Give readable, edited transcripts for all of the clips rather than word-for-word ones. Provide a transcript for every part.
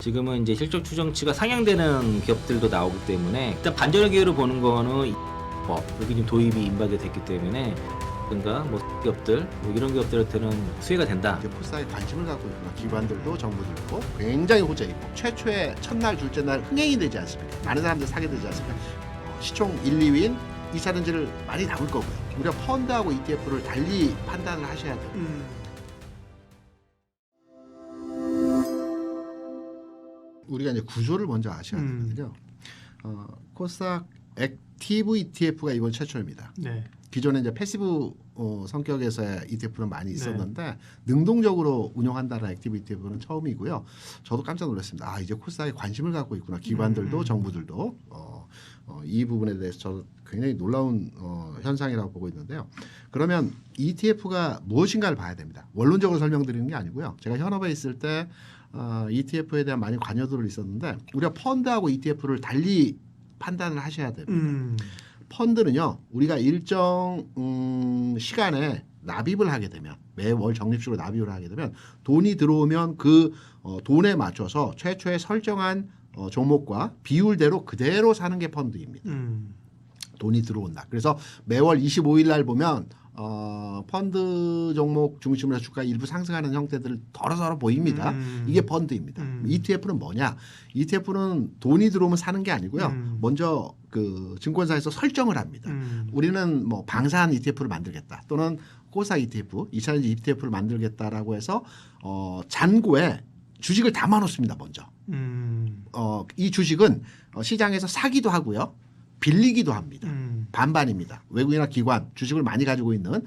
지금은 이제 실적 추정치가 상향되는 기업들도 나오기 때문에 일단 반전의 기회로 보는 거는 여기 지금 도입이 임박이 됐기 때문에 뭔가 기업들 이런 기업들한테는 수혜가 된다. 이제 코스닥에 관심을 갖고 있구나. 기관들도 정부들도 굉장히 호재이고 최초의 첫날 둘째 날 흥행이 되지 않습니까? 많은 사람들이 사게 되지 않습니까? 시총 1, 2위인 2차 렌즈를 많이 담을 거고요. 우리가 펀드하고 ETF를 달리 판단을 하셔야 돼요. 우리가 이제 구조를 먼저 아셔야 되거든요. 코스닥 액티브 ETF가 이번 최초입니다. 네. 기존에 이제 패시브 성격에서의 ETF는 많이 있었는데 능동적으로 운영한다는 액티브 ETF는 처음이고요. 저도 깜짝 놀랐습니다. 아, 이제 코스닥에 관심을 갖고 있구나. 기관들도 정부들도 이 부분에 대해서 저도 굉장히 놀라운 현상이라고 보고 있는데요. 그러면 ETF가 무엇인가를 봐야 됩니다. 원론적으로 설명드리는 게 아니고요. 제가 현업에 있을 때 ETF에 대한 많이 관여도를 있었는데 우리가 펀드하고 ETF를 달리 판단을 하셔야 됩니다. 펀드는요, 우리가 일정 시간에 납입을 하게 되면 매월 적립식으로 납입을 하게 되면 돈이 들어오면 그 돈에 맞춰서 최초에 설정한 종목과 비율대로 그대로 사는 게 펀드입니다. 돈이 들어온다. 그래서 매월 25일 날 보면 펀드 종목 중심으로 해서 주가 일부 상승하는 형태들을 더러더러 보입니다. 이게 펀드입니다. ETF는 뭐냐? ETF는 돈이 들어오면 사는 게 아니고요. 먼저 그 증권사에서 설정을 합니다. 우리는 뭐 방산 ETF를 만들겠다. 또는 코스닥 ETF, 2차전지 ETF를 만들겠다라고 해서 잔고에 주식을 담아 놓습니다. 먼저. 이 주식은 시장에서 사기도 하고요. 빌리기도 합니다. 반반입니다. 외국이나 기관, 주식을 많이 가지고 있는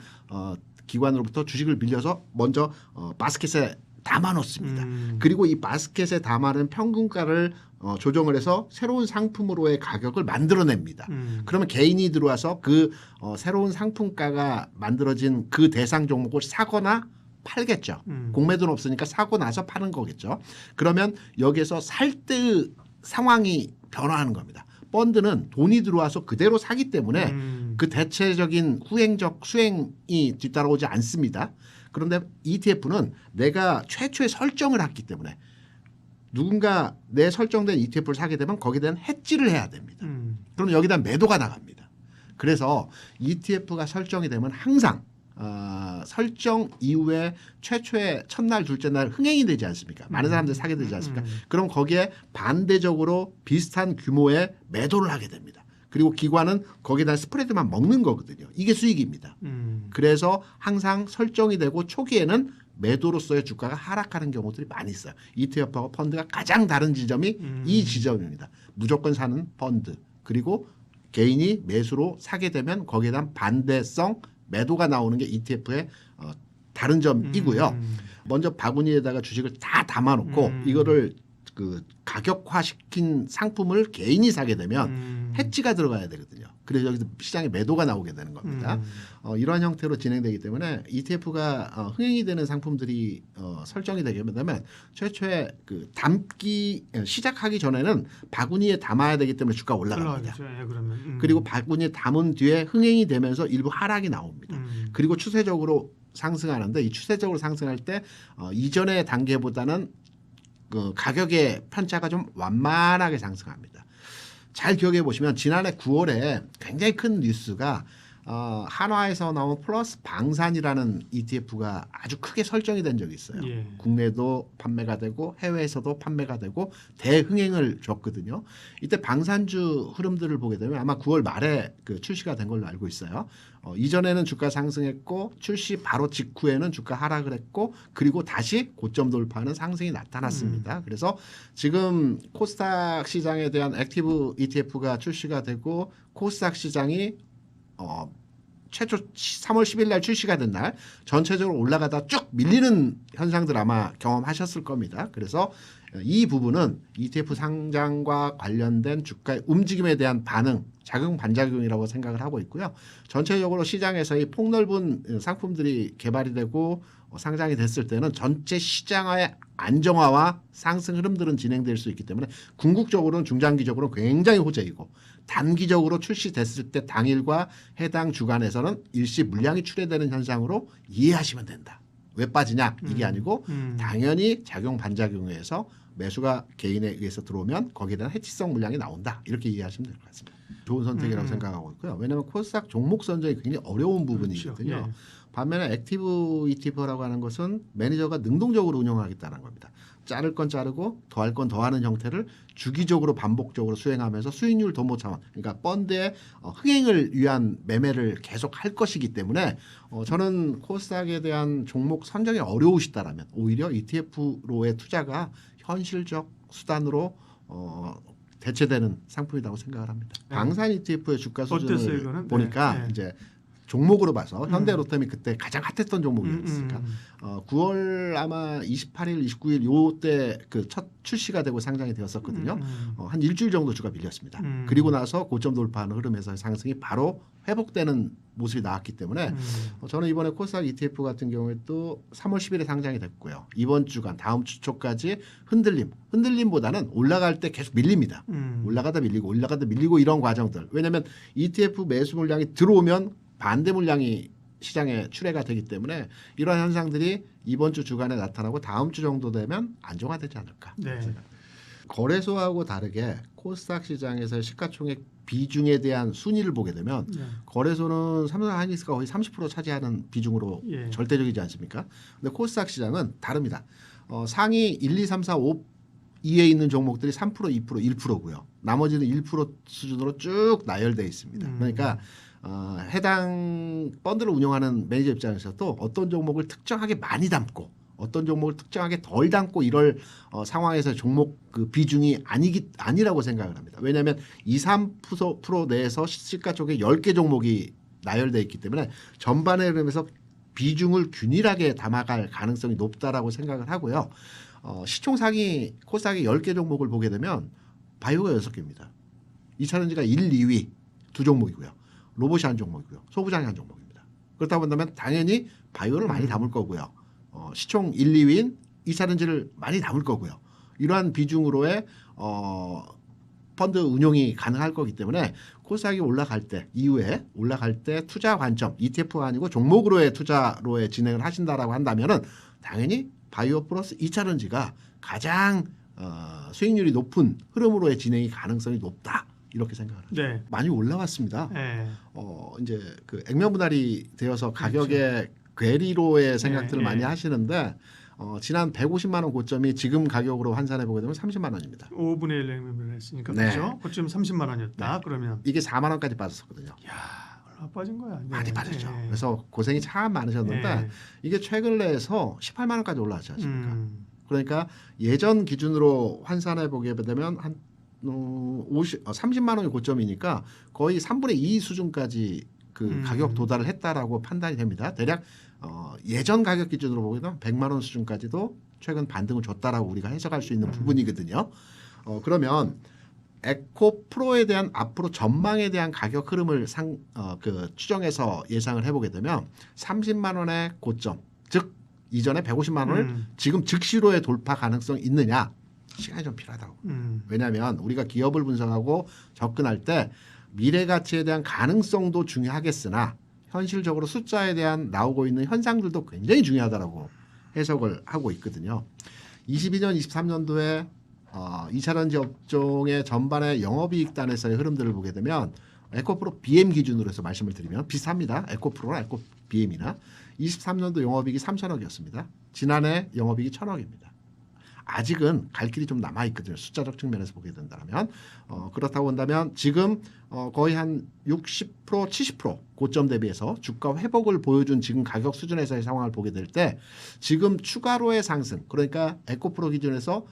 기관으로부터 주식을 빌려서 먼저 바스켓에 담아 놓습니다. 그리고 이 바스켓에 담아놓은 평균가를 조정을 해서 새로운 상품으로의 가격을 만들어냅니다. 그러면 개인이 들어와서 그 새로운 상품가가 만들어진 그 대상 종목을 사거나 팔겠죠. 공매도는 없으니까 사고 나서 파는 거겠죠. 그러면 여기에서 살 때의 상황이 변화하는 겁니다. 펀드는 돈이 들어와서 그대로 사기 때문에 그 대체적인 후행적 수행이 뒤따라오지 않습니다. 그런데 ETF는 내가 최초에 설정을 했기 때문에 누군가 내 설정된 ETF를 사게 되면 거기에 대한 해지를 해야 됩니다. 그럼 여기다 매도가 나갑니다. 그래서 ETF가 설정이 되면 항상 설정 이후에 최초의 첫날 둘째 날 흥행이 되지 않습니까? 많은 사람들이 사게 되지 않습니까? 그럼 거기에 반대적으로 비슷한 규모의 매도를 하게 됩니다. 그리고 기관은 거기에 대한 스프레드만 먹는 거거든요. 이게 수익입니다. 그래서 항상 설정이 되고 초기에는 매도로서의 주가가 하락하는 경우들이 많이 있어요. ETF하고 펀드가 가장 다른 지점이 이 지점입니다. 무조건 사는 펀드 그리고 개인이 매수로 사게 되면 거기에 대한 반대성 매도가 나오는 게 ETF의 다른 점이고요. 먼저 바구니에다가 주식을 다 담아놓고 이거를 그 가격화시킨 상품을 개인이 사게 되면 해지가 들어가야 되거든요. 그래서 여기서 시장에 매도가 나오게 되는 겁니다. 이러한 형태로 진행되기 때문에 ETF가 흥행이 되는 상품들이 설정이 되게 되면 최초에 그 담기 시작하기 전에는 바구니에 담아야 되기 때문에 주가 올라갑니다. 예, 그러면. 그리고 바구니에 담은 뒤에 흥행이 되면서 일부 하락이 나옵니다. 그리고 추세적으로 상승하는데 이 추세적으로 상승할 때 이전의 단계보다는 그 가격의 편차가 좀 완만하게 상승합니다. 잘 기억해 보시면 지난해 9월에 굉장히 큰 뉴스가 한화에서 나온 플러스 방산이라는 ETF가 아주 크게 설정이 된 적이 있어요. 예. 국내도 판매가 되고 해외에서도 판매가 되고 대흥행을 줬거든요. 이때 방산주 흐름들을 보게 되면 아마 9월 말에 그 출시가 된 걸로 알고 있어요. 이전에는 주가 상승했고 출시 바로 직후에는 주가 하락을 했고 그리고 다시 고점 돌파하는 상승이 나타났습니다. 그래서 지금 코스닥 시장에 대한 액티브 ETF가 출시가 되고 코스닥 시장이 최초 3월 10일 날 출시가 된 날 전체적으로 올라가다 쭉 밀리는 현상들 아마 경험하셨을 겁니다. 그래서 이 부분은 ETF 상장과 관련된 주가의 움직임에 대한 반응, 작용 반작용이라고 생각을 하고 있고요. 전체적으로 시장에서의 폭넓은 상품들이 개발이 되고 상장이 됐을 때는 전체 시장의 안정화와 상승 흐름들은 진행될 수 있기 때문에 궁극적으로는 중장기적으로는 굉장히 호재이고 단기적으로 출시됐을 때 당일과 해당 주간에서는 일시 물량이 출회되는 현상으로 이해하시면 된다. 왜 빠지냐 이게 아니고 당연히 작용 반작용에 의해서 매수가 개인에 의해서 들어오면 거기에 대한 해치성 물량이 나온다. 이렇게 이해하시면 될 것 같습니다. 좋은 선택이라고 생각하고 있고요. 왜냐하면 코스닥 종목 선정이 굉장히 어려운 부분이거든요. 그렇죠. 예. 반면에 액티브 ETF라고 하는 것은 매니저가 능동적으로 운영하겠다는 겁니다. 자를 건 자르고 더할 건 더하는 형태를 주기적으로 반복적으로 수행하면서 수익률 도모 차원, 그러니까 펀드의 흥행을 위한 매매를 계속 할 것이기 때문에 저는 코스닥에 대한 종목 선정이 어려우시다라면 오히려 ETF로의 투자가 현실적 수단으로 대체되는 상품이라고 생각을 합니다. 네. 방산 ETF의 주가 어땠어요, 수준을 이거는? 보니까 네. 이제 종목으로 봐서 현대로템이 그때 가장 핫했던 종목이었으니까 9월 아마 28일, 29일 요때 그 첫 출시가 되고 상장이 되었었거든요. 한 일주일 정도 주가 밀렸습니다. 그리고 나서 고점 돌파하는 흐름에서 상승이 바로 회복되는 모습이 나왔기 때문에 저는 이번에 코스닥 ETF 같은 경우에 또 3월 10일에 상장이 됐고요. 이번 주간 다음 주 초까지 흔들림보다는 올라갈 때 계속 밀립니다. 올라가다 밀리고 이런 과정들. 왜냐하면 ETF 매수 물량이 들어오면 반대 물량이 시장에 출회가 되기 때문에 이러한 현상들이 이번 주 주간에 나타나고 다음 주 정도 되면 안정화되지 않을까. 네. 거래소하고 다르게 코스닥 시장에서의 시가총액 비중에 대한 순위를 보게 되면 네. 거래소는 삼성 하이닉스가 거의 30% 차지하는 비중으로 예. 절대적이지 않습니까? 근데 코스닥 시장은 다릅니다. 상위 1, 2, 3, 4, 5 이에 있는 종목들이 3%, 2%, 1%고요. 나머지는 1% 수준으로 쭉 나열되어 있습니다. 그러니까 해당 펀드를 운영하는 매니저 입장에서도 어떤 종목을 특정하게 많이 담고 어떤 종목을 특정하게 덜 담고 이럴 상황에서 종목 그 비중이 아니라고 생각을 합니다. 왜냐하면 2, 3% 내에서 시가총액 10개 종목이 나열되어 있기 때문에 전반의 흐름에서 비중을 균일하게 담아갈 가능성이 높다라고 생각을 하고요. 시총 상위 코스닥의 10개 종목을 보게 되면 바이오가 6개입니다. 2차전지가 1, 2위 두 종목이고요. 로봇이 한 종목이고요. 소부장이 한 종목입니다. 그렇다 본다면 당연히 바이오를 많이 담을 거고요. 시총 1, 2위인 2차전지를 많이 담을 거고요. 이러한 비중으로의 펀드 운용이 가능할 거기 때문에 코스닥이 올라갈 때 이후에 올라갈 때 투자 관점 ETF가 아니고 종목으로의 투자로의 진행을 하신다라고 한다면은 당연히 바이오 플러스 2차전지가 가장 수익률이 높은 흐름으로의 진행이 가능성이 높다. 이렇게 생각을 합니다. 네. 많이 올라왔습니다. 네. 이제 그 액면 분할이 되어서 가격의 괴리로의 생각들을 예, 많이 예. 하시는데 지난 150만 원 고점이 지금 가격으로 환산해 보게 되면 30만 원입니다. 5분의 1 액면을 했으니까 네. 그렇죠. 그쯤 30만 원이었다. 그러면 이게 4만 원까지 빠졌었거든요. 야, 얼마 빠진 거야. 네. 많이 빠졌죠. 네. 그래서 고생이 참 많으셨는데 네. 이게 최근 내에서 18만 원까지 올라왔지 않습니까? 음. 그러니까 예전 기준으로 환산해 보게 되면 한 30만 원이 고점이니까 거의 3분의 2 수준까지 그 가격 도달을 했다라고 판단이 됩니다. 대략 예전 가격 기준으로 보게 되면 100만 원 수준까지도 최근 반등을 줬다라고 우리가 해석할 수 있는 부분이거든요. 그러면 에코프로에 대한 앞으로 전망에 대한 가격 흐름을 추정해서 예상을 해보게 되면 30만 원의 고점, 즉 이전에 150만 원을 지금 즉시로의 돌파 가능성이 있느냐? 시간이 좀 필요하다고. 왜냐하면 우리가 기업을 분석하고 접근할 때 미래 가치에 대한 가능성도 중요하겠으나 현실적으로 숫자에 대한 나오고 있는 현상들도 굉장히 중요하다라고 해석을 하고 있거든요. 22년, 23년도에 2차전지 업종의 전반의 영업이익단에서의 흐름들을 보게 되면 에코프로 BM 기준으로 해서 말씀을 드리면 비슷합니다. 에코프로나 에코BM이나 23년도 영업이익이 3천억이었습니다. 지난해 영업이익이 1,000억입니다. 아직은 갈 길이 좀 남아 있거든요. 숫자적 측면에서 보게 된다면 그렇다고 한다면 지금 거의 한 60% 70% 고점 대비해서 주가 회복을 보여준 지금 가격 수준에서의 상황을 보게 될 때 지금 추가로의 상승 그러니까 에코프로 기준에서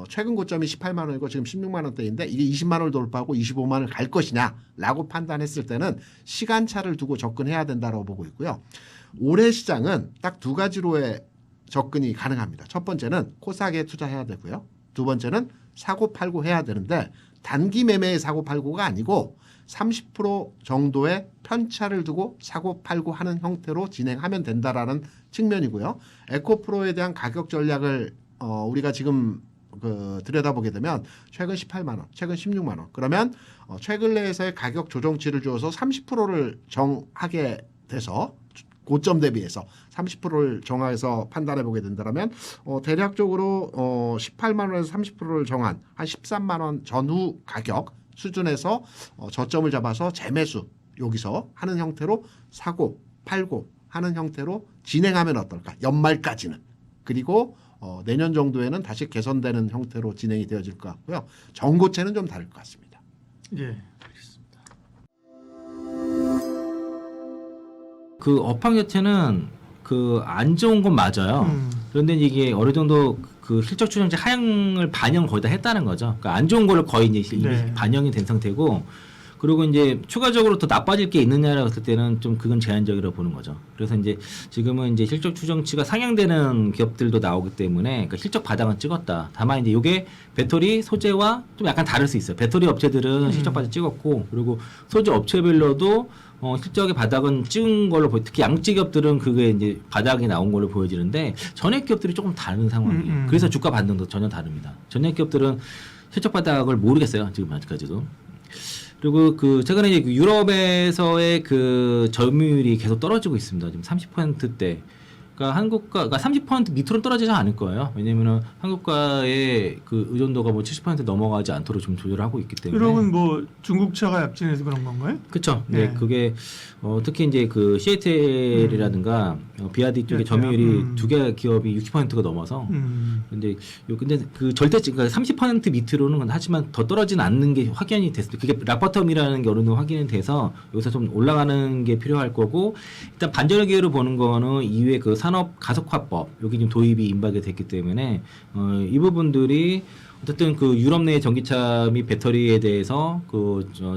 최근 고점이 18만 원이고 지금 16만 원대인데 이게 20만 원을 돌파하고 25만 원을 갈 것이냐라고 판단했을 때는 시간차를 두고 접근해야 된다고 보고 있고요. 올해 시장은 딱 두 가지로의 접근이 가능합니다. 첫 번째는 코스닥에 투자해야 되고요. 두 번째는 사고 팔고 해야 되는데 단기 매매의 사고 팔고가 아니고 30% 정도의 편차를 두고 사고 팔고 하는 형태로 진행하면 된다라는 측면이고요. 에코프로에 대한 가격 전략을 우리가 지금 들여다보게 되면 최근 18만 원, 최근 16만 원. 그러면 최근 내에서의 가격 조정치를 주어서 30%를 정하게 돼서 고점 대비해서 30%를 정해서 판단해 보게 된다면 대략적으로 18만 원에서 30%를 정한 한 13만 원 전후 가격 수준에서 저점을 잡아서 재매수 여기서 하는 형태로 사고 팔고 하는 형태로 진행하면 어떨까? 연말까지는. 그리고 내년 정도에는 다시 개선되는 형태로 진행이 되어질 것 같고요. 전고체는 좀 다를 것 같습니다. 예, 알겠습니다. 그 업황 자체는 그 안 좋은 건 맞아요. 그런데 이게 어느 정도 그 실적 추정치 하향을 반영 거의 다 했다는 거죠. 그러니까 안 좋은 거를 거의 이제 이미 네. 반영이 된 상태고, 그리고 이제 추가적으로 더 나빠질 게 있느냐라고 했을 때는 좀 그건 제한적이라고 보는 거죠. 그래서 이제 지금은 이제 실적 추정치가 상향되는 기업들도 나오기 때문에 그러니까 실적 바닥은 찍었다. 다만 이제 이게 배터리 소재와 좀 약간 다를 수 있어요. 배터리 업체들은 실적 바닥 찍었고, 그리고 소재 업체별로도 실적의 바닥은 찍은 걸로 특히 양찌 기업들은 그게 이제 바닥이 나온 걸로 보여지는데 전액 기업들이 조금 다른 상황이에요. 그래서 주가 반등도 전혀 다릅니다. 전액 기업들은 실적 바닥을 모르겠어요. 지금 아직까지도. 그리고 그 최근에 이제 그 유럽에서의 그 점유율이 계속 떨어지고 있습니다. 지금 30%대. 그러니까 한국가, 그러니까 30% 밑으로 떨어지지 않을 거예요. 왜냐면은 한국가의 그 의존도가 뭐 70% 넘어가지 않도록 좀 조절을 하고 있기 때문에. 유럽은 뭐 중국차가 약진해서 그런 건가요? 그렇죠. 네. 네, 그게 특히 이제 그 CATL이라든가 비아디 쪽의 그렇죠. 점유율이 두 개 기업이 60%가 넘어서. 근데 그 절대치 그러니까 30% 밑으로는 하지만 더 떨어지는 않는 게 확연히 됐습니다. 그게 락버텀이라는 게 어느 정도 확인이 돼서 여기서 좀 올라가는 게 필요할 거고, 일단 반전의 기회로 보는 거는 이후에 그 산업 가속화법 여기 지금 도입이 임박이 됐기 때문에 이 부분들이 어쨌든 그 유럽 내 전기차 및 배터리에 대해서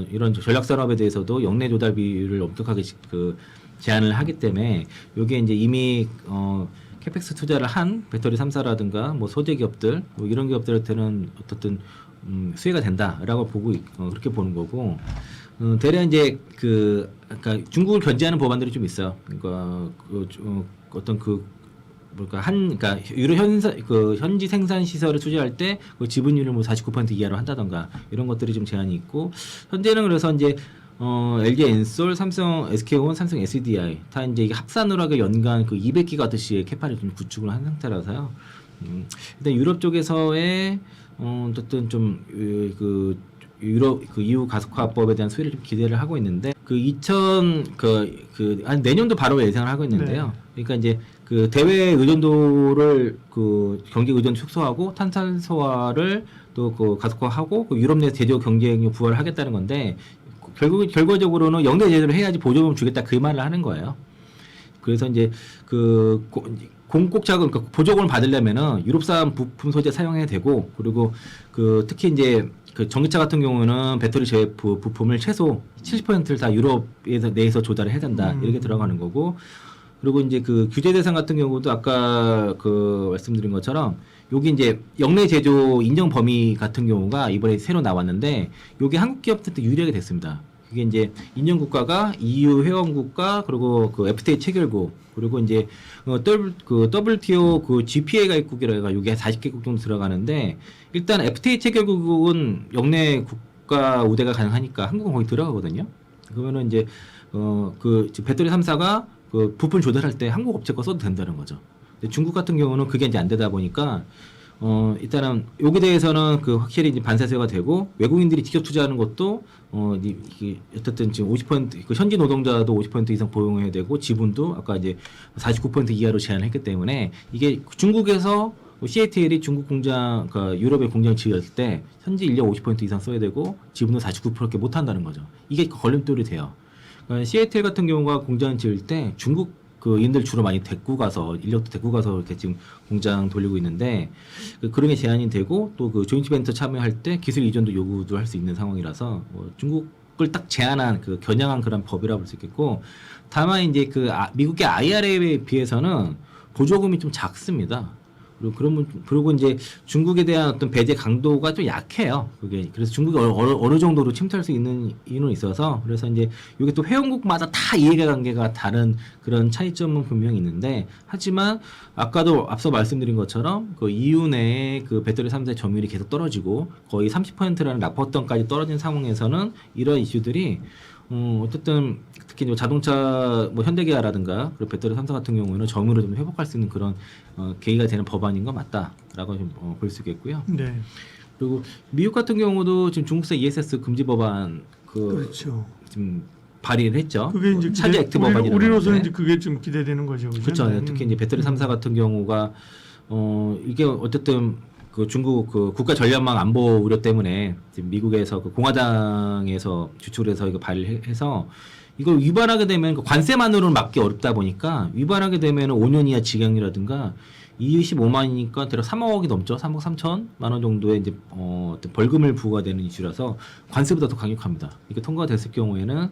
이런 전략 산업에 대해서도 역내 조달 비율을 엄격하게 그 제한을 하기 때문에 이게 이제 이미 캐펙스 투자를 한 배터리 3사라든가 뭐 소재 기업들 뭐 이런 기업들한테는 어떻든 수혜가 된다라고 보고 그렇게 보는 거고, 대략 이제 그러니까 중국을 견제하는 법안들이 좀 있어요. 그러니까 어떤 그러니까 유로 현지 생산 시설을 투자할 때 그 지분율을 뭐 49% 이하로 한다던가 이런 것들이 좀 제한이 있고, 현재는 그래서 이제 LG 엔솔, 삼성 SK온, 삼성 SDI 다 이제 이게 합산으로 하게 연간 그 200기가와트시의 캐파를 좀 구축을 한 상태라서요. 일단 유럽 쪽에서의 어쨌든 좀 유럽 그 EU 가속화법에 대한 수혜를 좀 기대를 하고 있는데 내년도 바로 예상을 하고 있는데요. 네. 그러니까 이제 그 대외 의존도를 그 경제 의존 축소하고 탄탄소화를 또 그 가속화하고 그 유럽 내 제조 경쟁력 부활을 하겠다는 건데 결과적으로는 역내 제조를 해야지 보조금 주겠다 그 말을 하는 거예요. 그래서 이제 그 공급 자금, 그러니까 보조금을 받으려면은 유럽산 부품 소재 사용해야 되고, 그리고 그 특히 이제 그 전기차 같은 경우는 배터리 제품 부품을 최소 70%를 다 유럽에서 내에서 조달을 해야 된다 이렇게 들어가는 거고, 그리고 이제 그 규제 대상 같은 경우도 아까 그 말씀드린 것처럼 여기 이제 역내 제조 인정 범위 같은 경우가 이번에 새로 나왔는데 이게 한국 기업들한테 유리하게 됐습니다. 그게 이제 인정 국가가 EU 회원 국가, 그리고 그 FTA 체결국, 그리고 이제 WTO 그 GPA 가입국이라가 여기 40개국 정도 들어가는데, 일단 FTA 체결국은 역내 국가 우대가 가능하니까 한국은 거기 들어가거든요. 그러면은 이제 그 배터리 3사가 그 부품 조달할 때 한국 업체 거 써도 된다는 거죠. 근데 중국 같은 경우는 그게 이제 안 되다 보니까 일단은 여기에 대해서는 그 확실히 이제 반사세가 되고, 외국인들이 직접 투자하는 것도 이게 어쨌든 지금 50% 그 현지 노동자도 50% 이상 보용해야 되고, 지분도 아까 이제 49% 이하로 제한했기 때문에 이게 중국에서 CATL이 중국 공장, 그러니까 유럽에 공장 지었을 때 현지 인력 50% 이상 써야 되고 지분도 49%밖에 못 한다는 거죠. 이게 걸림돌이 돼요. 그러니까 CATL 같은 경우가 공장 지을 때 중국 그 인들 주로 많이 데리고 가서, 인력도 데리고 가서 이렇게 지금 공장 돌리고 있는데, 그런 게 제한이 되고, 또 그 조인트 벤처 참여할 때 기술 이전도 요구도 할 수 있는 상황이라서 뭐 중국을 딱 제한한 그 겨냥한 그런 법이라고 볼 수 있겠고, 다만 이제 그 미국의 IRA에 비해서는 보조금이 좀 작습니다. 그리고 이제 중국에 대한 어떤 배제 강도가 좀 약해요. 그게 그래서 중국이 어느 정도로 침투할 수 있는 이유는 있어서, 그래서 이제 이게 또 회원국마다 다 이해관계가 다른 그런 차이점은 분명히 있는데, 하지만 아까도 앞서 말씀드린 것처럼 그 EU 내에 그 배터리 3대 점유율이 계속 떨어지고 거의 30%라는 락버텀까지 떨어진 상황에서는 이런 이슈들이 어쨌든 특히 이제 자동차 뭐 현대기아라든가 그리고 배터리 3사 같은 경우에는 점유율을 좀 회복할 수 있는 그런 계기가 되는 법안인 건 맞다라고 좀 볼 수 있겠고요. 네. 그리고 미국 같은 경우도 지금 중국산 ESS 금지 법안 그렇죠. 지금 발의를 했죠. 그게 이제 차지 액트 법안이라고 우리로서는 하는데. 이제 그게 좀 기대되는 거죠. 그죠? 그렇죠. 네, 특히 이제 배터리 3사 같은 경우가 이게 어쨌든 그 중국 그 국가 전략망 안보 우려 때문에 지금 미국에서 그 공화당에서 주축해서 이거 발의해서 이걸 위반하게 되면 그 관세만으로는 막기 어렵다 보니까 위반하게 되면 5년 이하 징역이라든가 25만이니까 대략 3억이 넘죠. 3억 3천만 원 정도의 이제 어떤 벌금을 부과가 되는 이슈라서 관세보다 더 강력합니다. 이게 통과가 됐을 경우에는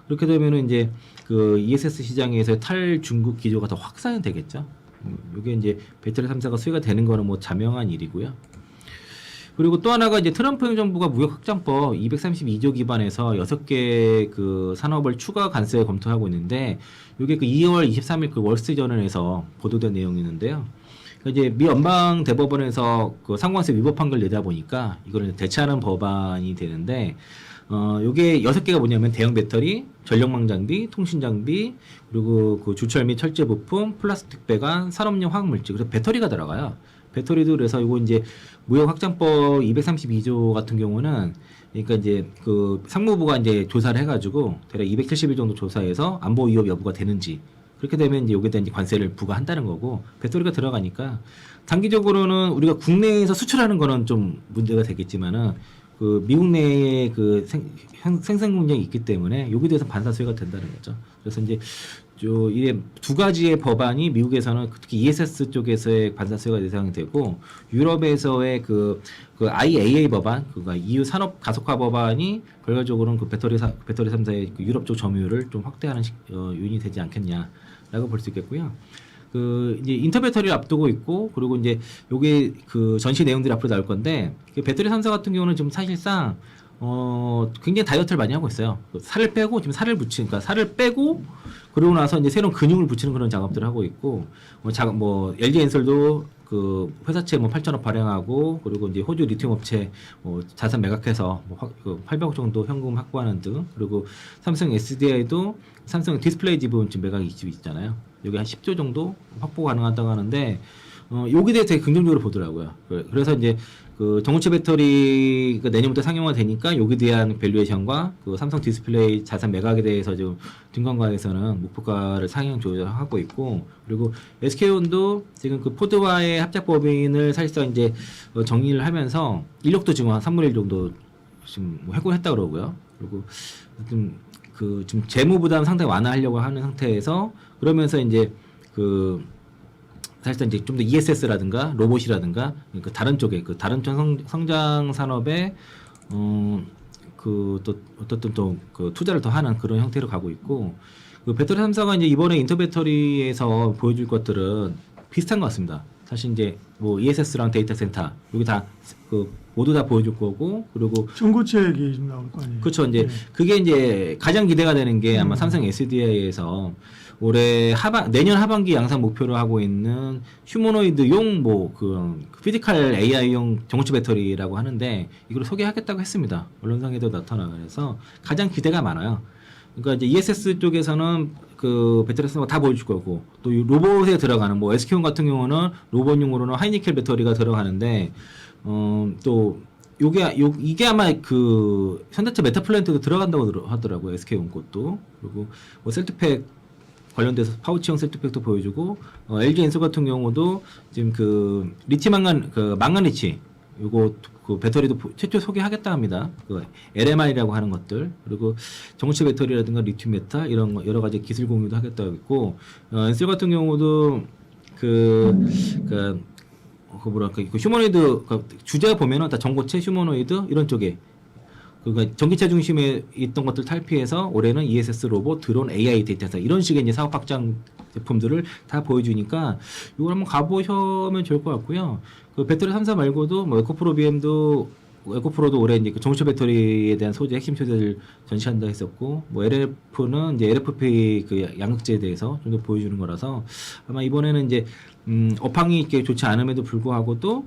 그렇게 되면은 이제 그 ESS 시장에서 탈중국 기조가 더 확산이 되겠죠. 이게 이제 배터리 3사가 수혜가 되는 거는 뭐 자명한 일이고요. 그리고 또 하나가 이제 트럼프 행정부가 무역 확장법 232조 기반에서 6개 그 산업을 추가 관세 검토하고 있는데 이게 그 2월 23일 그 월스트리트저널에서 보도된 내용이 있는데요. 이제 미 연방 대법원에서 그 상관세 위법 판결 내다 보니까 이거를 대체하는 법안이 되는데 요게 6개가 뭐냐면 대형 배터리, 전력망 장비, 통신 장비, 그리고 그 주철 및 철제 부품, 플라스틱 배관, 산업용 화학 물질. 그래서 배터리가 들어가요. 배터리도 그래서 이거 이제 무역 확장법 232조 같은 경우는 그러니까 이제 그 상무부가 이제 조사를 해가지고 대략 270일 정도 조사해서 안보 위협 여부가 되는지 그렇게 되면 이제 여기에 대한 이제 관세를 부과한다는 거고 배터리가 들어가니까 단기적으로는 우리가 국내에서 수출하는 거는 좀 문제가 되겠지만은 그 미국 내에 그 생산 공장이 있기 때문에 여기에 대해서 반사수혜가 된다는 거죠. 그래서 이제 이게 두 가지의 법안이 미국에서는 특히 ESS 쪽에서의 반사수혜가 대상이 되고 유럽에서의 그 IAA 법안, 그러니까 EU 산업 가속화 법안이 결과적으로는 그 배터리 3사의 그 유럽 쪽 점유율을 좀 확대하는 요인이 되지 않겠냐라고 볼 수 있겠고요. 그 이제 인터배터리를 앞두고 있고 그리고 이제 요게 그 전시 내용들이 앞으로 나올 건데 배터리 3사 같은 경우는 지금 사실상 굉장히 다이어트를 많이 하고 있어요. 살을 빼고 지금 살을 붙이는, 그러니까 살을 빼고 그러고 나서 이제 새로운 근육을 붙이는 그런 작업들을 하고 있고 뭐 LG 엔솔도 그 회사채 뭐 8천억 발행하고 그리고 이제 호주 리튬 업체 자산 매각해서 그 800억 정도 현금 확보하는 등 그리고 삼성 SDI도 삼성 디스플레이 지분 지금 매각 이슈 있잖아요. 여기 한 10조 정도 확보 가능하다고 하는데 여기에 대해서 되게 긍정적으로 보더라고요. 그래서 이제 그 전고체 배터리가 내년부터 상용화 되니까 여기에 대한 밸류에이션과 그 삼성 디스플레이 자산 매각에 대해서 지금 증권가에서는 목표가를 상향 조정하고 있고 그리고 SK온도 지금 그 포드와의 합작 법인을 사실상 이제 정리를 하면서 인력도 지금 한 3분의 1 정도 지금 해고했다 그러고요. 그리고 지금 재무 부담 상당히 완화하려고 하는 상태에서 그러면서 이제 그 사실상 이제 좀 더 ESS라든가 로봇이라든가 그 다른 쪽에 그 다른 쪽 성장 산업에 그 또 어떻든 좀 그 투자를 더 하는 그런 형태로 가고 있고 그 배터리 3사가 이제 이번에 인터배터리에서 보여줄 것들은 비슷한 것 같습니다. 사실 이제 뭐 ESS랑 데이터 센터 여기 다 그 모두 다 보여줄 거고 그리고 전고체 얘기 좀 나올 거 아니에요. 그렇죠. 이제 그게 이제 가장 기대가 되는 게 아마 삼성 SDI에서 내년 하반기 양산 목표로 하고 있는 휴머노이드용 그 피지컬 AI용 전고체 배터리라고 하는데 이걸 소개하겠다고 했습니다. 언론상에도 나타나고 그래서 가장 기대가 많아요. 그러니까 이제 ESS 쪽에서는 그 배터리 쓰는 거 다 보여줄 거고 또 로봇에 들어가는 뭐 SK온 같은 경우는 로봇용으로는 하이니켈 배터리가 들어가는데 또 이게 아마 그 현대차 메타플랜트도 들어간다고 하더라고요. SK온 것도 그리고 뭐 셀트팩 관련돼서 파우치형 셀트팩도 보여주고 LG 엔솔 같은 경우도 지금 그 리튬 망간 리치 요거 그 배터리도 최초 소개하겠다 합니다. 그 LMR이라고 하는 것들 그리고 전고체 배터리라든가 리튬 메탈 이런 거 여러 가지 기술 공유도 하겠다고 했고 엔솔 같은 경우도 그 휴머노이드 주제가 보면은 다 전고체 휴머노이드 이런 쪽에 그러니까 전기차 중심에 있던 것들 탈피해서 올해는 ESS 로봇, 드론, AI 데이터센터 이런 식의 이제 사업 확장 제품들을 다 보여주니까 이걸 한번 가보시면 좋을 것 같고요. 그 배터리 3사 말고도 뭐 에코프로도 올해 이제 그 전고체 배터리에 대한 핵심 소재를 전시한다 했었고, 뭐 LF는 이제 LFP 그 양극재에 대해서 좀 더 보여주는 거라서 아마 이번에는 이제 업황이 이렇게 좋지 않음에도 불구하고도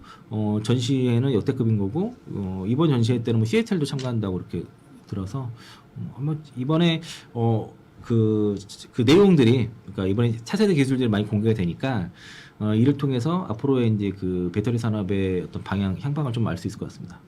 전시회는 역대급인 거고 이번 전시회 때는 뭐 CATL도 참가한다고 이렇게 들어서 한번 이번에 그 내용들이 그러니까 이번에 차세대 기술들이 많이 공개가 되니까 이를 통해서 앞으로의 이제 그 배터리 산업의 어떤 방향 향방을 좀 알 수 있을 것 같습니다.